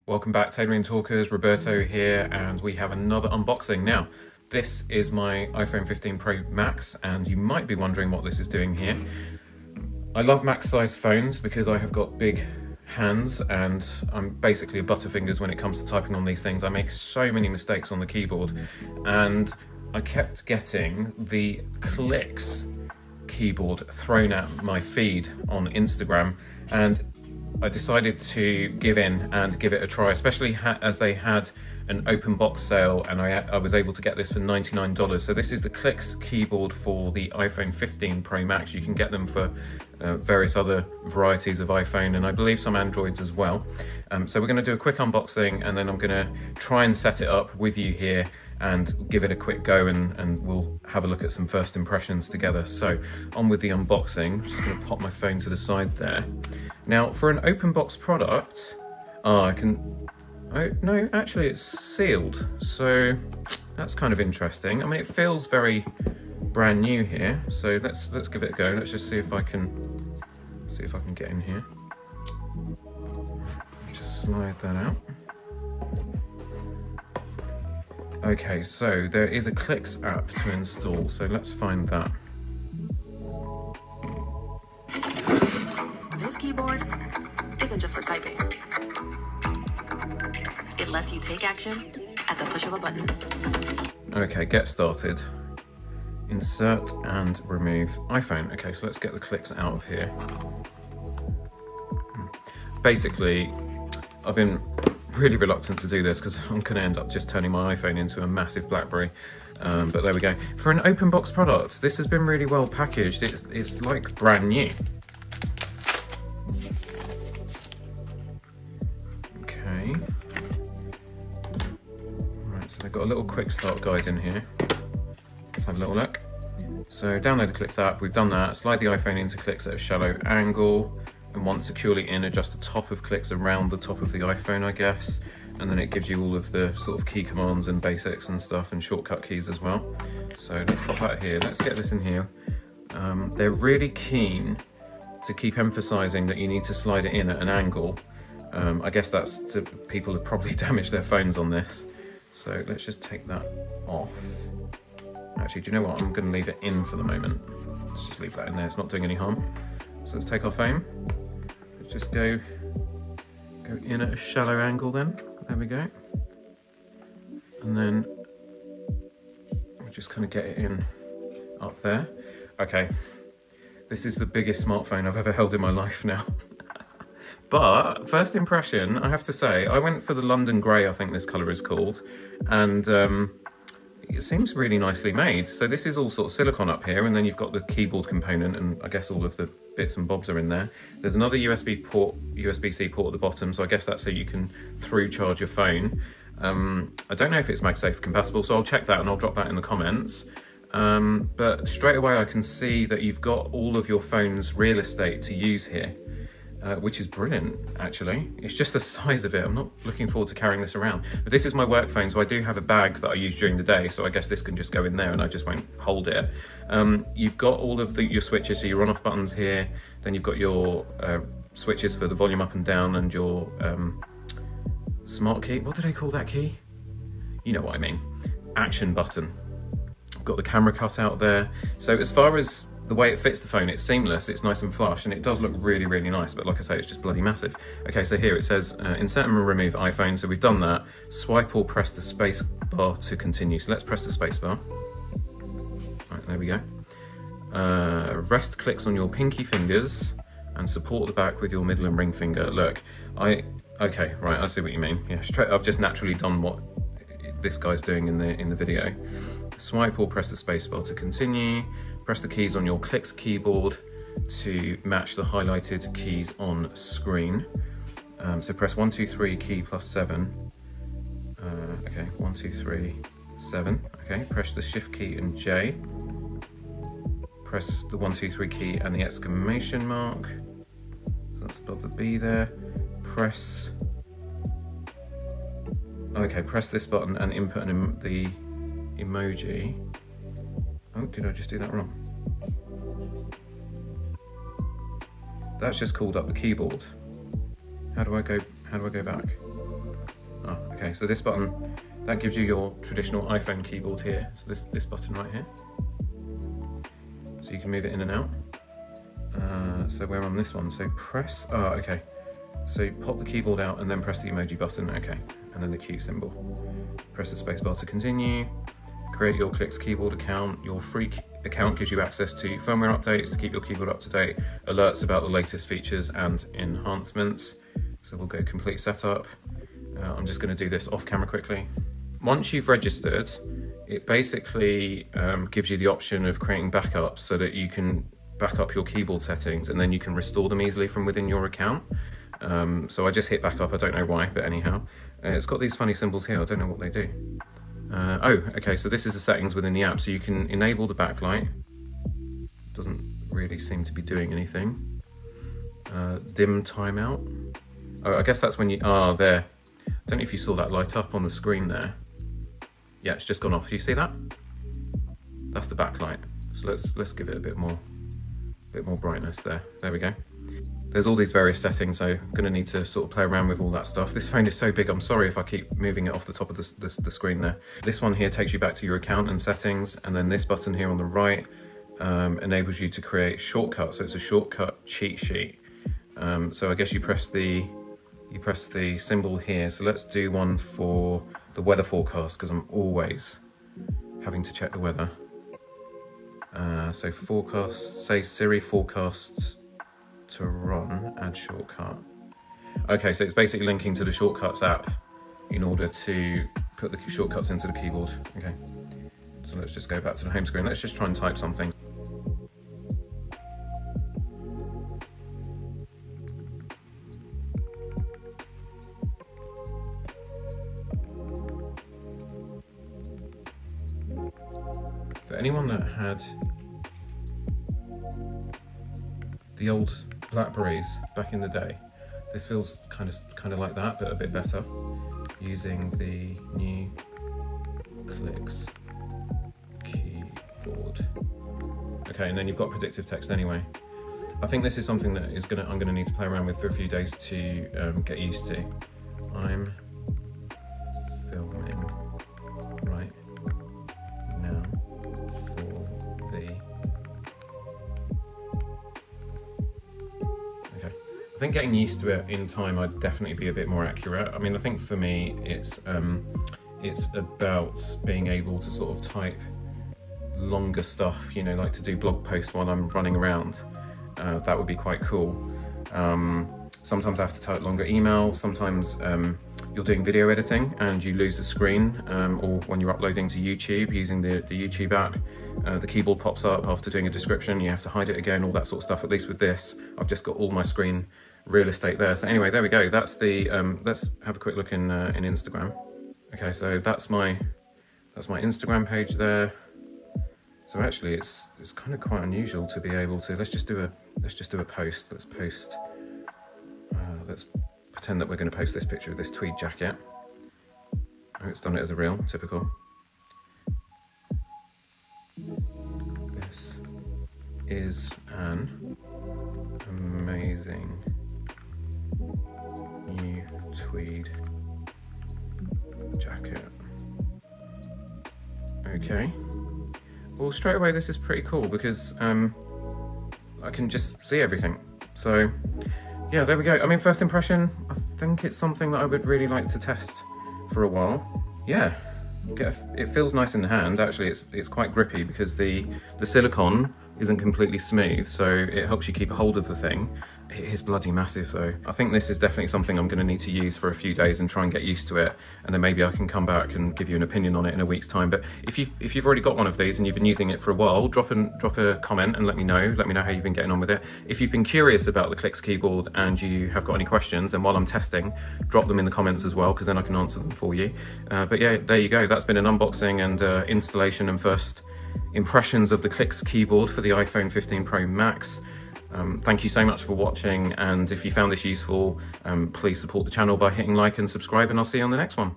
Welcome back, Tailoring Talkers. Roberto here, and we have another unboxing. Now, this is my iPhone 15 Pro Max, and you might be wondering what this is doing here. I love Max-sized phones because I have got big hands and I'm basically a butterfingers when it comes to typing on these things. I make so many mistakes on the keyboard, and I kept getting the clicks keyboard thrown at my feed on Instagram, and I decided to give in and give it a try, especially as they had an open box sale, and I was able to get this for $99. So this is the clicks keyboard for the iPhone 15 Pro Max. You can get them for various other varieties of iPhone, and I believe some Androids as well. So we're going to do a quick unboxing, and then I'm going to try and set it up with you here and give it a quick go, and we'll have a look at some first impressions together. So on with the unboxing. I'm just going to pop my phone to the side there. Now, for an open box product, oh no, actually it's sealed, so that's kind of interesting. I mean, it feels very brand new here, so let's give it a go. Let's just see if I can get in here. Just slide that out. Okay, so there is a Clicks app to install, so let's find that. This keyboard isn't just for typing. It lets you take action at the push of a button. Okay, get started. Insert and remove iPhone. Okay, so let's get the Clicks out of here. Basically, I've been really reluctant to do this because I'm going to end up just turning my iPhone into a massive Blackberry. But there we go. For an open box product, this has been really well packaged. It's like brand new. Okay. Right, so they've got a little quick start guide in here. Let's have a little look. So download the Clicks app, we've done that. Slide the iPhone into Clicks at a shallow angle, and once securely in, adjust the top of Clicks around the top of the iPhone, I guess. And then it gives you all of the sort of key commands and basics and stuff, and shortcut keys as well. So let's pop that here. Let's get this in here. They're really keen to keep emphasizing that you need to slide it in at an angle. I guess that's to people who probably damaged their phones on this. So let's just take that off. Actually, do you know what? I'm going to leave it in for the moment. Let's just leave that in there. It's not doing any harm. So let's take our phone. Let's just go in at a shallow angle then. There we go. And then we'll just kind of get it in up there. Okay. This is the biggest smartphone I've ever held in my life now. But first impression, I have to say, I went for the London Grey, I think this colour is called, and it seems really nicely made. So this is all sort of silicone up here, and then you've got the keyboard component, and I guess all of the bits and bobs are in there. There's another USB-C port at the bottom, so I guess that's so you can through charge your phone. I don't know if it's MagSafe compatible, so I'll check that and I'll drop that in the comments. But straight away I can see that you've got all of your phone's real estate to use here. Which is brilliant, actually. It's just the size of it. I'm not looking forward to carrying this around. But this is my work phone, so I do have a bag that I use during the day, so I guess this can just go in there and I just won't hold it. You've got all of your switches, so your on-off buttons here, then you've got your switches for the volume up and down, and your smart key. What do they call that key? You know what I mean. Action button. I've got the camera cut out there. So as far as the way it fits the phone, it's seamless, it's nice and flush, and it does look really, really nice, but like I say, it's just bloody massive. Okay, so here it says, insert and remove iPhone, so we've done that. Swipe or press the space bar to continue. So let's press the space bar. Right, there we go. Rest clicks on your pinky fingers, and support the back with your middle and ring finger. Look, okay, right, I see what you mean. Yeah, I've just naturally done what this guy's doing in the video. Swipe or press the space bar to continue. Press the keys on your Clicks keyboard to match the highlighted keys on screen. So press 1, 2, 3 key plus 7. Okay, 1, 2, 3, 7. Okay, press the shift key and J. Press the 1, 2, 3 key and the exclamation mark. So that's above the B there. Press. Okay, press this button and input the emoji. Oh, did I just do that wrong? That's just called up the keyboard. How do I go back? so this button, that gives you your traditional iPhone keyboard here. So this button right here. So you can move it in and out. So we're on this one, so press, okay. So pop the keyboard out and then press the emoji button, okay. And then the Q symbol. Press the spacebar to continue. Create your Clicks keyboard account. Your free account gives you access to firmware updates to keep your keyboard up to date, alerts about the latest features and enhancements. So we'll go complete setup. I'm just going to do this off camera quickly. Once you've registered, it basically gives you the option of creating backups so that you can back up your keyboard settings and then you can restore them easily from within your account. So I just hit back up, I don't know why, but anyhow. It's got these funny symbols here, I don't know what they do. Oh, okay, so this is the settings within the app. So you can enable the backlight. Doesn't really seem to be doing anything. Dim timeout. Oh, I guess that's when you, there. I don't know if you saw that light up on the screen there. Yeah, it's just gone off. Do you see that? That's the backlight. So let's give it a bit more brightness there. There we go. There's all these various settings, so I'm going to need to sort of play around with all that stuff. This phone is so big, I'm sorry if I keep moving it off the top of the screen there. This one here takes you back to your account and settings, and then this button here on the right enables you to create shortcuts. So it's a shortcut cheat sheet. So I guess you press the symbol here. So let's do one for the weather forecast, because I'm always having to check the weather. So forecast, say Siri forecast to run, add shortcut. Okay, so it's basically linking to the Shortcuts app in order to put the shortcuts into the keyboard. Okay, so let's just go back to the home screen. Let's just try and type something. For anyone that had the old Blackberries back in the day, this feels kind of like that, but a bit better, using the new Clicks keyboard. Okay, and then you've got predictive text anyway. I think this is something that I'm gonna need to play around with for a few days to get used to. I'm filming right now for the. I think getting used to it in time, I'd definitely be a bit more accurate. I mean, I think for me, it's about being able to sort of type longer stuff, you know, like to do blog posts while I'm running around. That would be quite cool. Sometimes I have to type longer emails. Sometimes you're doing video editing and you lose the screen, or when you're uploading to YouTube using the YouTube app, the keyboard pops up after doing a description, you have to hide it again, all that sort of stuff. At least with this, I've just got all my screen real estate there. So anyway, there we go. That's the, let's have a quick look in Instagram. Okay, so that's my Instagram page there. So actually it's kind of quite unusual to be able to, let's just do a post. Let's post, let's pretend that we're going to post this picture of this tweed jacket. Oh, it's done it as a reel, typical. This is an amazing new tweed jacket. Okay. Well, straight away this is pretty cool because I can just see everything. So yeah, there we go. I mean, first impression, I think it's something that I would really like to test for a while. Yeah, it feels nice in the hand. Actually, it's quite grippy because the silicone isn't completely smooth, so it helps you keep a hold of the thing. It is bloody massive though. I think this is definitely something I'm going to need to use for a few days and try and get used to it, and then maybe I can come back and give you an opinion on it in a week's time. But if you've already got one of these and you've been using it for a while, drop a comment and let me know how you've been getting on with it. If you've been curious about the Clicks keyboard and you have got any questions, and while I'm testing, drop them in the comments as well, because then I can answer them for you. But yeah, there you go. That's been an unboxing and installation and first impressions of the Clicks keyboard for the iPhone 15 Pro Max. Thank you so much for watching, and if you found this useful, please support the channel by hitting like and subscribe, and I'll see you on the next one.